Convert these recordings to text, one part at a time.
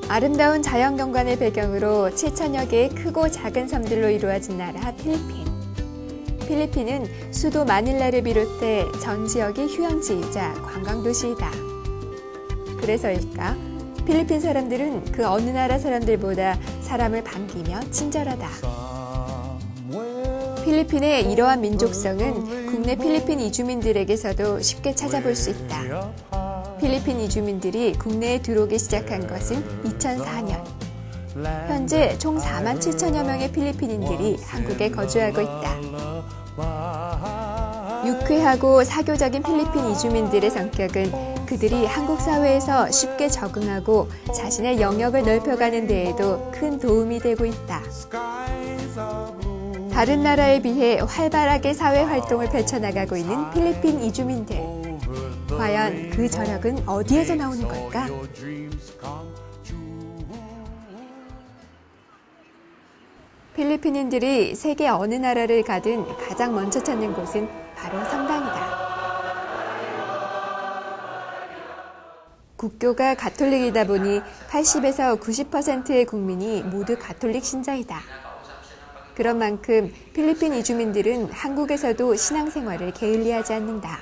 아름다운 자연경관을 배경으로 7천여 개의 크고 작은 섬들로 이루어진 나라 필리핀. 필리핀은 수도 마닐라를 비롯해 전 지역이 휴양지이자 관광도시이다. 그래서일까? 필리핀 사람들은 그 어느 나라 사람들보다 사람을 반기며 친절하다. 필리핀의 이러한 민족성은 국내 필리핀 이주민들에게서도 쉽게 찾아볼 수 있다. 필리핀 이주민들이 국내에 들어오기 시작한 것은 2004년. 현재 총 4만 7천여 명의 필리핀인들이 한국에 거주하고 있다. 유쾌하고 사교적인 필리핀 이주민들의 성격은 그들이 한국 사회에서 쉽게 적응하고 자신의 영역을 넓혀가는 데에도 큰 도움이 되고 있다. 다른 나라에 비해 활발하게 사회 활동을 펼쳐나가고 있는 필리핀 이주민들. 과연 그 저력은 어디에서 나오는 걸까? 필리핀인들이 세계 어느 나라를 가든 가장 먼저 찾는 곳은 바로 성당이다. 국교가 가톨릭이다 보니 80에서 90%의 국민이 모두 가톨릭 신자이다. 그런 만큼 필리핀 이주민들은 한국에서도 신앙생활을 게을리하지 않는다.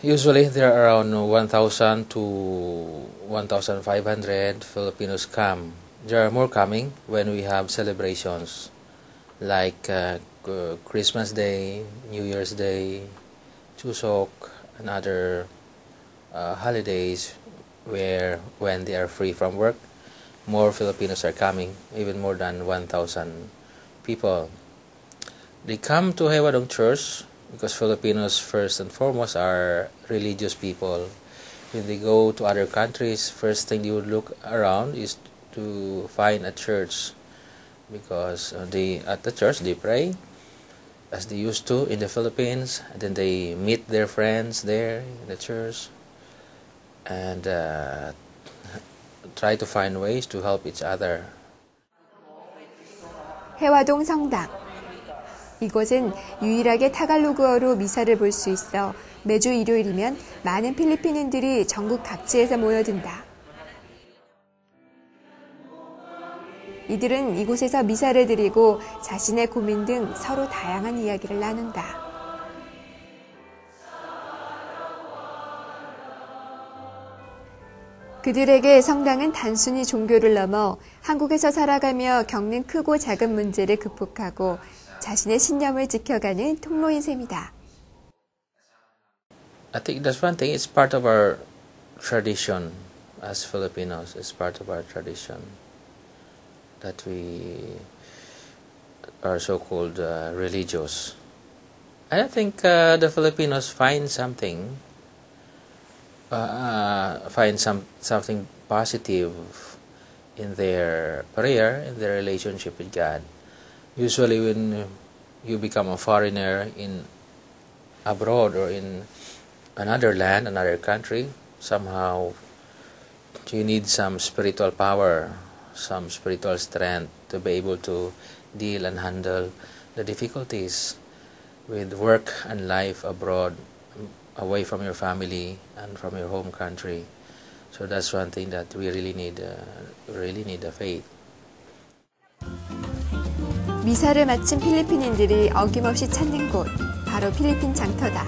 Usually there are around 1,000 to 1,500 Filipinos come. There are more coming when we have celebrations like Christmas Day, New Year's Day, Chuseok, and other holidays when they are free from work. More Filipinos are coming, even more than 1,000 people. They come to Hewadong Church because Filipinos first and foremost are religious people. When they go to other countries, first thing they would look around is to find a church because at the church they pray as they used to in the Philippines, and then they meet their friends there in the church and try to find ways to help each other. 해화동 성당. 이곳은 유일하게 타갈로그어로 미사를 볼 수 있어 매주 일요일이면 많은 필리핀인들이 전국 각지에서 모여든다. 이들은 이곳에서 미사를 드리고 자신의 고민 등 서로 다양한 이야기를 나눈다. 그들에게 성당은 단순히 종교를 넘어 한국에서 살아가며 겪는 크고 작은 문제를 극복하고 자신의 신념을 지켜가는 통로인 셈이다. I think that's one thing. It's part of our tradition as Filipinos. It's part of our tradition that we are so-called religious. And I think the Filipinos find something positive in their prayer, in their relationship with God. Usually when you become a foreigner in abroad or in another land, another country, somehow you need some spiritual power, some spiritual strength to be able to deal and handle the difficulties with work and life abroad, away from your family and from your home country. So that's one thing that we really need the faith. 미사를 마친 필리핀인들이 어김없이 찾는 곳, 바로 필리핀 장터다.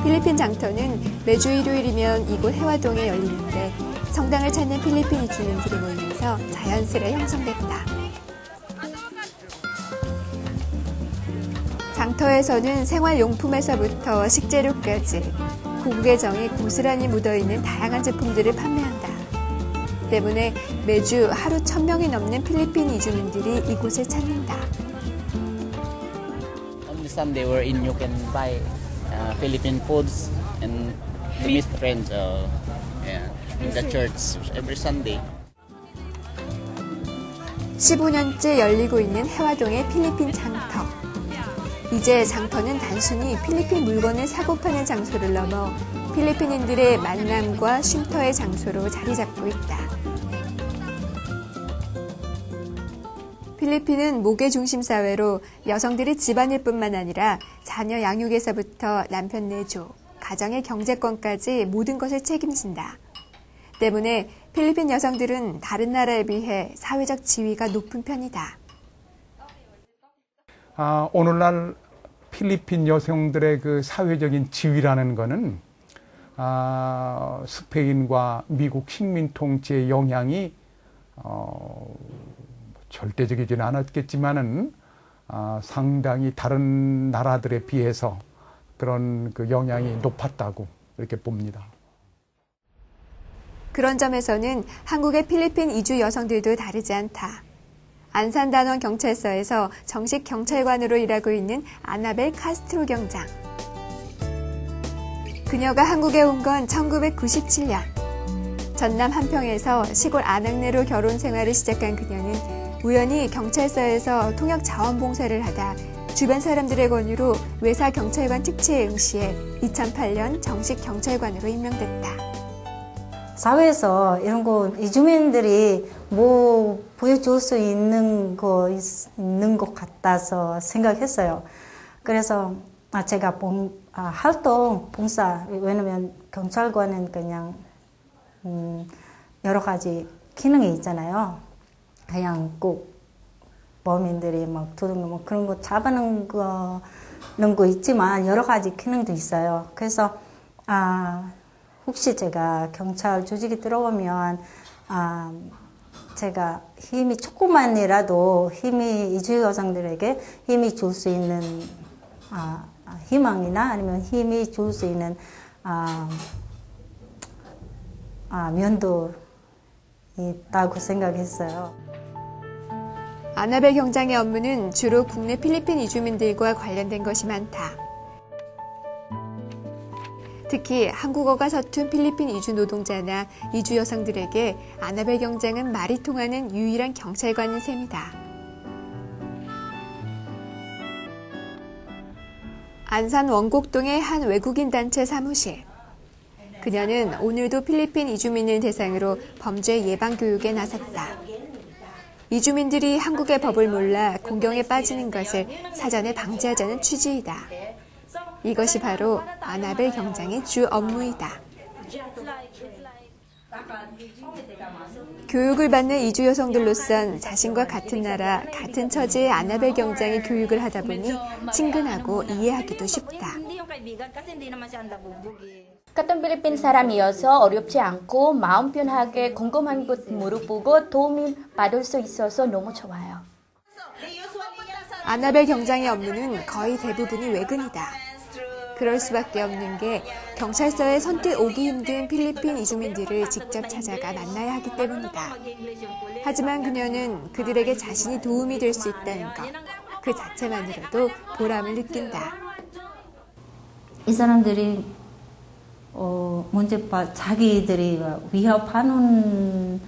필리핀 장터는 매주 일요일이면 이곳 해화동에 열리는데 성당을 찾는 필리핀 이주민들이 모이면서 자연스레 형성됐다. 장터에서는 생활용품에서부터 식재료까지 고국의 정이 고스란히 묻어있는 다양한 제품들을 판매한다. 때문에 매주 하루 1,000명이 넘는 필리핀 이주민들이 이곳을 찾는다. Only Sunday wherein you can buy Philippine foods and to meet friends in the church every Sunday. 15년째 열리고 있는 해화동의 필리핀 장터. 이제 장터는 단순히 필리핀 물건을 사고 파는 장소를 넘어 필리핀인들의 만남과 쉼터의 장소로 자리 잡고 있다. 필리핀은 모계 중심 사회로 여성들이 집안일뿐만 아니라 자녀 양육에서부터 남편 내조, 가정의 경제권까지 모든 것을 책임진다. 때문에 필리핀 여성들은 다른 나라에 비해 사회적 지위가 높은 편이다. 오늘날 필리핀 여성들의 그 사회적인 지위라는 것은 스페인과 미국 식민 통치의 영향이 절대적이지는 않았겠지만은 상당히 다른 나라들에 비해서 그런 그 영향이 높았다고 이렇게 봅니다. 그런 점에서는 한국의 필리핀 이주 여성들도 다르지 않다. 안산단원 경찰서에서 정식 경찰관으로 일하고 있는 아나벨 카스트로 경장. 그녀가 한국에 온 건 1997년. 전남 한평에서 시골 안악내로 결혼 생활을 시작한 그녀는 우연히 경찰서에서 통역 자원봉사를 하다 주변 사람들의 권유로 외사 경찰관 특채에 응시해 2008년 정식 경찰관으로 임명됐다. 사회에서 이런 거 이주민들이 뭐 보여줄 수 있는 거 있는 것 같아서 생각했어요. 그래서 제가 활동 봉사, 왜냐면 경찰관은 그냥 여러 가지 기능이 있잖아요. 그냥 꼭 범인들이 막 도둑놈 뭐 그런 거 잡아놓는 거 있지만 여러 가지 기능도 있어요. 그래서 혹시 제가 경찰 조직에 들어오면 제가 힘이 조금만이라도 힘이 이주 여성들에게 힘이 줄 수 있는 희망이나 아니면 힘이 줄 수 있는 면도 있다고 생각했어요. 아나벨 경장의 업무는 주로 국내 필리핀 이주민들과 관련된 것이 많다. 특히 한국어가 서툰 필리핀 이주 노동자나 이주 여성들에게 아나벨 경장은 말이 통하는 유일한 경찰관인 셈이다. 안산 원곡동의 한 외국인 단체 사무실. 그녀는 오늘도 필리핀 이주민을 대상으로 범죄 예방 교육에 나섰다. 이주민들이 한국의 법을 몰라 공경에 빠지는 것을 사전에 방지하자는 취지이다. 이것이 바로 아나벨 경장의 주 업무이다. 교육을 받는 이주 여성들로선 자신과 같은 나라, 같은 처지의 아나벨 경장이 교육을 하다 보니 친근하고 이해하기도 쉽다. 같은 필리핀 사람이어서 어렵지 않고 마음 편하게 궁금한 것 물어보고 도움을 받을 수 있어서 너무 좋아요. 아나벨 경장의 업무는 거의 대부분이 외근이다. 그럴 수밖에 없는 게 경찰서에 선뜻 오기 힘든 필리핀 이주민들을 직접 찾아가 만나야 하기 때문이다. 하지만 그녀는 그들에게 자신이 도움이 될 수 있다는 것, 그 자체만으로도 보람을 느낀다. 이 사람들이 문제파 자기들이 위협하는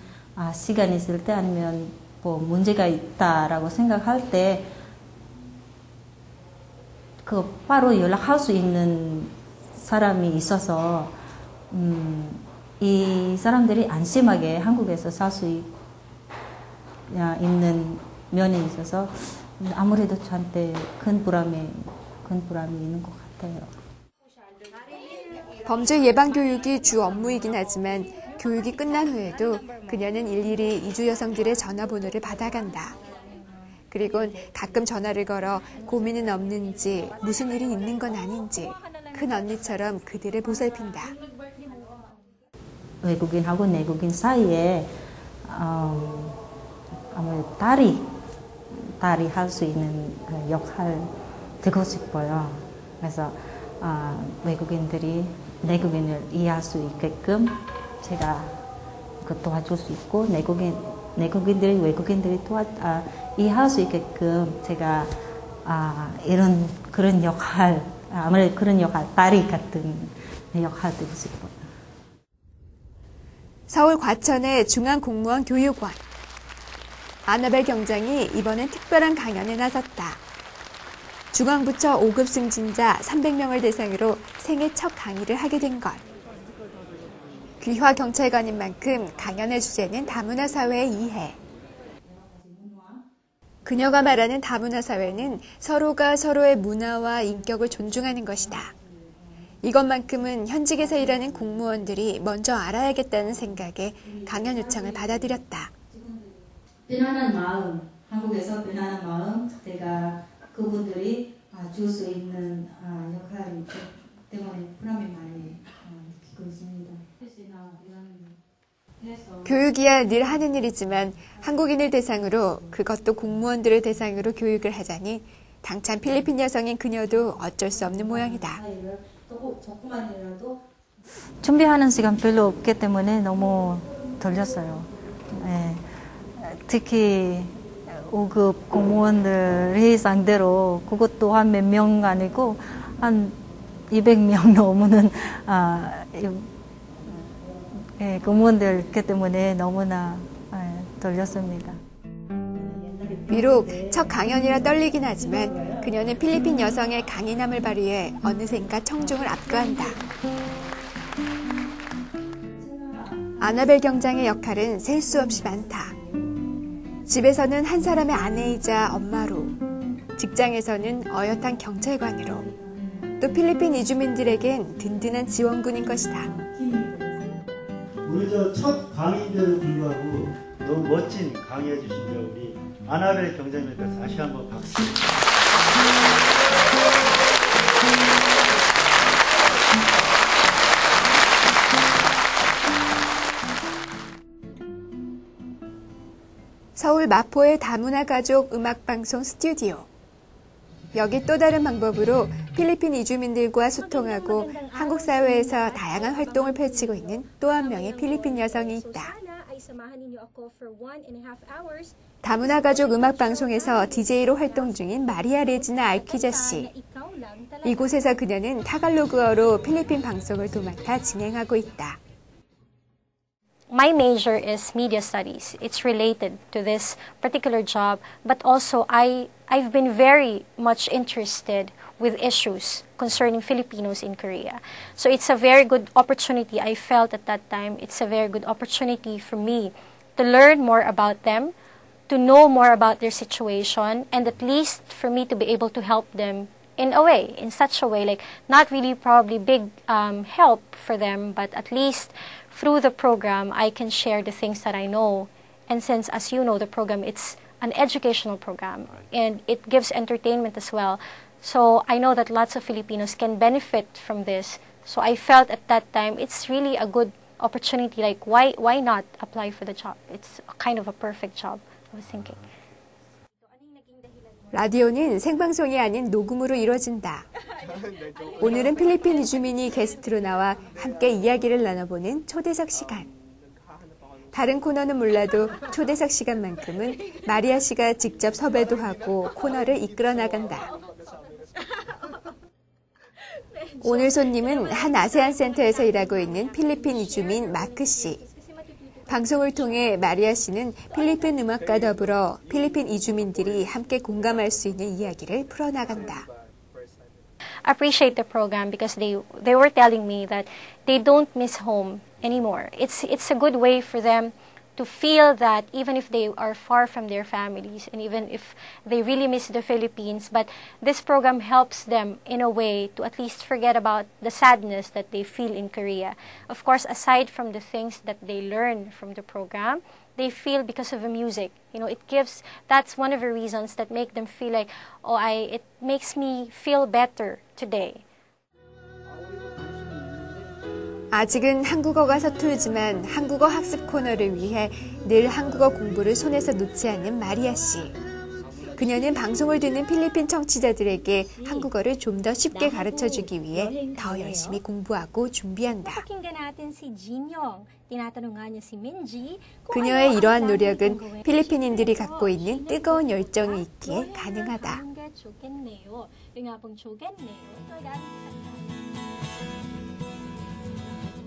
시간이 있을 때 아니면 뭐 문제가 있다라고 생각할 때 그 바로 연락할 수 있는 사람이 있어서 이 사람들이 안심하게 한국에서 살 수 있는 면이 있어서 아무래도 저한테 큰 보람이 있는 것 같아요. 범죄 예방 교육이 주 업무이긴 하지만 교육이 끝난 후에도 그녀는 일일이 이주 여성들의 전화번호를 받아간다. 그리고 가끔 전화를 걸어 고민은 없는지, 무슨 일이 있는 건 아닌지 큰 언니처럼 그들을 보살핀다. 외국인하고 내국인 사이에 아무래도 딸이 할 수 있는 역할 되고 싶어요. 그래서 외국인들이 내국인을 이해할 수 있게끔 제가 도와줄 수 있고 내국인들이 외국인들이 이해할 수 있게끔 제가 그런 역할, 아무래도 그런 역할, 딸이 같은 역할 되고 싶어요. 서울 과천의 중앙공무원 교육원. 아나벨 경장이 이번엔 특별한 강연에 나섰다. 중앙부처 5급 승진자 300명을 대상으로 생애 첫 강의를 하게 된 것. 귀화 경찰관인 만큼 강연의 주제는 다문화 사회의 이해. 그녀가 말하는 다문화 사회는 서로가 서로의 문화와 인격을 존중하는 것이다. 이것만큼은 현직에서 일하는 공무원들이 먼저 알아야겠다는 생각에 강연 요청을 받아들였다. 편안한 마음, 한국에서 편안한 마음, 제가 그분들이 줄 수 있는 역할이기 때문에 보람이 많이 느끼고 있습니다. 교육이야 늘 하는 일이지만 한국인을 대상으로, 그것도 공무원들을 대상으로 교육을 하자니 당찬 필리핀 여성인 그녀도 어쩔 수 없는 모양이다. 준비하는 시간 별로 없기 때문에 너무 떨렸어요. 네. 특히 5급 공무원들이 상대로 그것도 한 몇 명 아니고 한 200명 넘는 공무원들이기 때문에 너무나 떨렸습니다. 비록 첫 강연이라 떨리긴 하지만 그녀는 필리핀 여성의 강인함을 발휘해 어느샌가 청중을 압도한다. 아나벨 경장의 역할은 셀 수 없이 많다. 집에서는 한 사람의 아내이자 엄마로, 직장에서는 어엿한 경찰관으로, 또 필리핀 이주민들에겐 든든한 지원군인 것이다. 우리 첫 강의인데도 불구하고 너무 멋진 강의해 주신 우리 아나벨 경장님께 다시 한번 박수. 서울 마포의 다문화 가족 음악방송 스튜디오. 여기 또 다른 방법으로 필리핀 이주민들과 소통하고 한국 사회에서 다양한 활동을 펼치고 있는 또 한 명의 필리핀 여성이 있다. 다문화 가족 음악방송에서 DJ로 활동 중인 마리아 레지나 알퀴자 씨. 이곳에서 그녀는 타갈로그어로 필리핀 방송을 도맡아 진행하고 있다. My major is media studies. It's related to this particular job, but also I've been very much interested with issues concerning Filipinos in Korea. So it's a very good opportunity. I felt at that time it's a very good opportunity for me to learn more about them, to know more about their situation, and at least for me to be able to help them in a way, in such a way, like not really probably big help for them, but at least through the program, I can share the things that I know. And since, as you know, the program, it's an educational program, and it gives entertainment as well. So I know that lots of Filipinos can benefit from this. So I felt at that time, it's really a good opportunity. Like, why not apply for the job? It's kind of a perfect job, I was thinking. 라디오는 생방송이 아닌 녹음으로 이루어진다. 오늘은 필리핀 이주민이 게스트로 나와 함께 이야기를 나눠보는 초대석 시간. 다른 코너는 몰라도 초대석 시간만큼은 마리아 씨가 직접 섭외도 하고 코너를 이끌어 나간다. 오늘 손님은 한 아세안 센터에서 일하고 있는 필리핀 이주민 마크 씨. 방송을 통해 마리아 씨는 필리핀 음악과 더불어 필리핀 이주민들이 함께 공감할 수 있는 이야기를 풀어나간다. I appreciate the program because they were telling me that they don't miss home anymore. It's a good way for them to feel that even if they are far from their families and even if they really miss the Philippines, but this program helps them in a way to at least forget about the sadness that they feel in Korea. Of course, aside from the things that they learn from the program, they feel because of the music. You know, that's one of the reasons that make them feel like, it makes me feel better today. 아직은 한국어가 서툴지만 한국어 학습 코너를 위해 늘 한국어 공부를 손에서 놓지 않는 마리아 씨. 그녀는 방송을 듣는 필리핀 청취자들에게 한국어를 좀 더 쉽게 가르쳐주기 위해 더 열심히 공부하고 준비한다. 그녀의 이러한 노력은 필리핀인들이 갖고 있는 뜨거운 열정이 있기에 가능하다.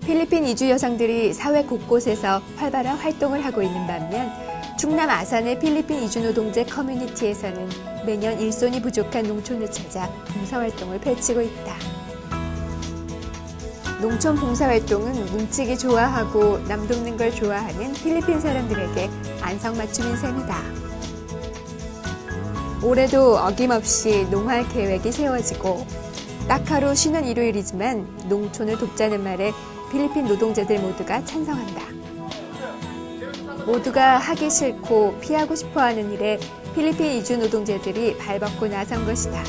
필리핀 이주 여성들이 사회 곳곳에서 활발한 활동을 하고 있는 반면 충남 아산의 필리핀 이주 노동자 커뮤니티에서는 매년 일손이 부족한 농촌을 찾아 봉사활동을 펼치고 있다. 농촌 봉사활동은 뭉치기 좋아하고 남 돕는 걸 좋아하는 필리핀 사람들에게 안성맞춤인 셈이다. 올해도 어김없이 농활 계획이 세워지고 딱 하루 쉬는 일요일이지만 농촌을 돕자는 말에 필리핀 노동자들 모두가 찬성한다. 모두가 하기 싫고 피하고 싶어하는 일에 필리핀 이주 노동자들이 발벗고 나선 것이다.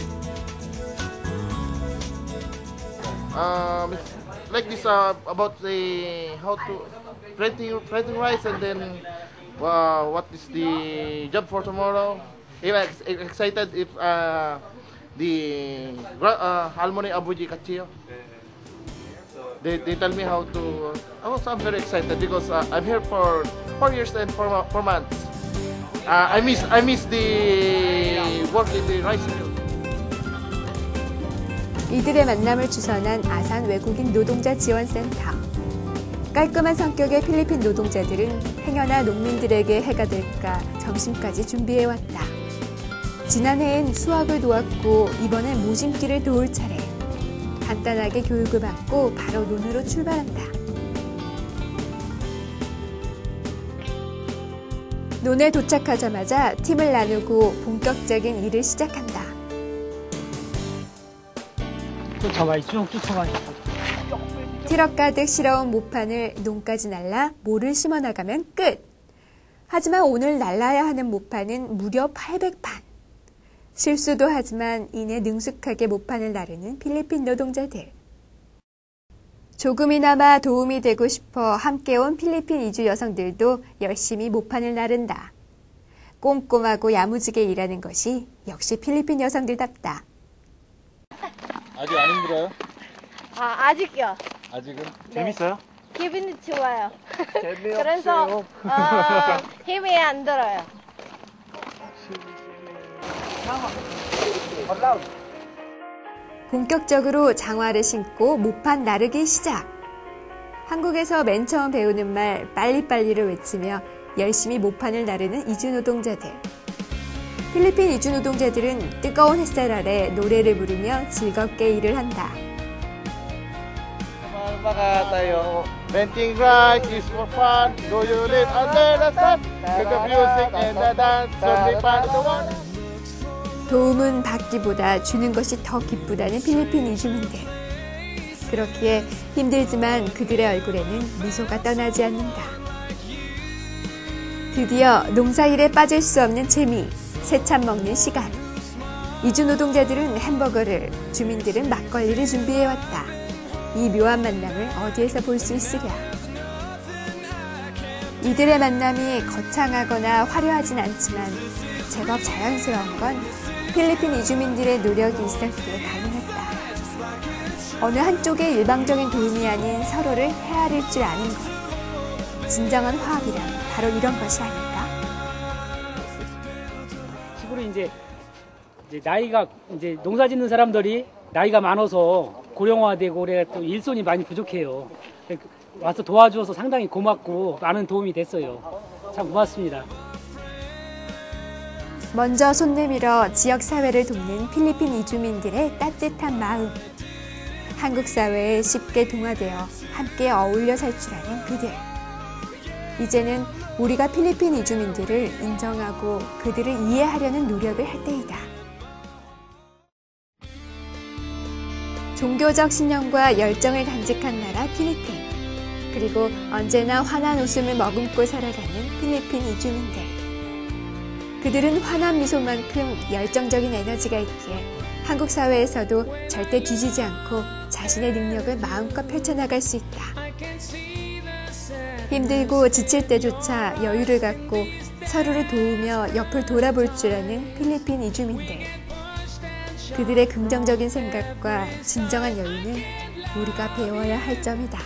Like this about the how to planting rice and then what is the job for tomorrow. I'm excited if the Halmoni Abuji Kachio. They tell me how to. I'm very excited because I'm here for 4 years and 4 months. I miss the work in the rice mill. 이들의 만남을 주선한 아산 외국인 노동자 지원센터. 깔끔한 성격의 필리핀 노동자들은 행여나 농민들에게 해가 될까 점심까지 준비해왔다. 지난해엔 수확을 도왔고 이번엔 모심기를 도울 차례. 간단하게 교육을 받고 바로 논으로 출발한다. 논에 도착하자마자 팀을 나누고 본격적인 일을 시작한다. 쫓아와요. 쭉 쫓아와요. 트럭 가득 실어온 모판을 논까지 날라 모를 심어 나가면 끝. 하지만 오늘 날라야 하는 모판은 무려 800판. 실수도 하지만 이내 능숙하게 모판을 나르는 필리핀 노동자들. 조금이나마 도움이 되고 싶어 함께 온 필리핀 이주 여성들도 열심히 모판을 나른다. 꼼꼼하고 야무지게 일하는 것이 역시 필리핀 여성들답다. 아직 안 힘들어요? 아직요. 아직은? 네. 재밌어요? 기분이 좋아요. 재미없어요. 그래서 힘이 안 들어요. 본격적으로 장화를 신고 모판 나르기 시작. 한국에서 맨 처음 배우는 말 빨리빨리를 외치며 열심히 모판을 나르는 이주 노동자들. 필리핀 이주 노동자들은 뜨거운 햇살 아래 노래를 부르며 즐겁게 일을 한다. Baka tayo renting rice is for fun. Do you live under the sun? With the music and the dance, only part of the one. 도움은 받기보다 주는 것이 더 기쁘다는 필리핀 이주민들. 그렇기에 힘들지만 그들의 얼굴에는 미소가 떠나지 않는다. 드디어 농사일에 빠질 수 없는 재미, 새참 먹는 시간. 이주 노동자들은 햄버거를, 주민들은 막걸리를 준비해왔다. 이 묘한 만남을 어디에서 볼 수 있으랴. 이들의 만남이 거창하거나 화려하진 않지만 제법 자연스러운 건 필리핀 이주민들의 노력이 있었기에 가능했다. 어느 한쪽의 일방적인 도움이 아닌 서로를 헤아릴 줄 아는 것. 진정한 화합이란 바로 이런 것이 아닐까? 시골에 이제 나이가 이제 농사 짓는 사람들이 나이가 많아서 고령화되고 그래 또 일손이 많이 부족해요. 와서 도와줘서 상당히 고맙고 많은 도움이 됐어요. 참 고맙습니다. 먼저 손 내밀어 지역 사회를 돕는 필리핀 이주민들의 따뜻한 마음. 한국 사회에 쉽게 동화되어 함께 어울려 살 줄 아는 그들. 이제는 우리가 필리핀 이주민들을 인정하고 그들을 이해하려는 노력을 할 때이다. 종교적 신념과 열정을 간직한 나라 필리핀. 그리고 언제나 환한 웃음을 머금고 살아가는 필리핀 이주민들. 그들은 환한 미소만큼 열정적인 에너지가 있기에 한국 사회에서도 절대 뒤지지 않고 자신의 능력을 마음껏 펼쳐나갈 수 있다. 힘들고 지칠 때조차 여유를 갖고 서로를 도우며 옆을 돌아볼 줄 아는 필리핀 이주민들. 그들의 긍정적인 생각과 진정한 여유는 우리가 배워야 할 점이다.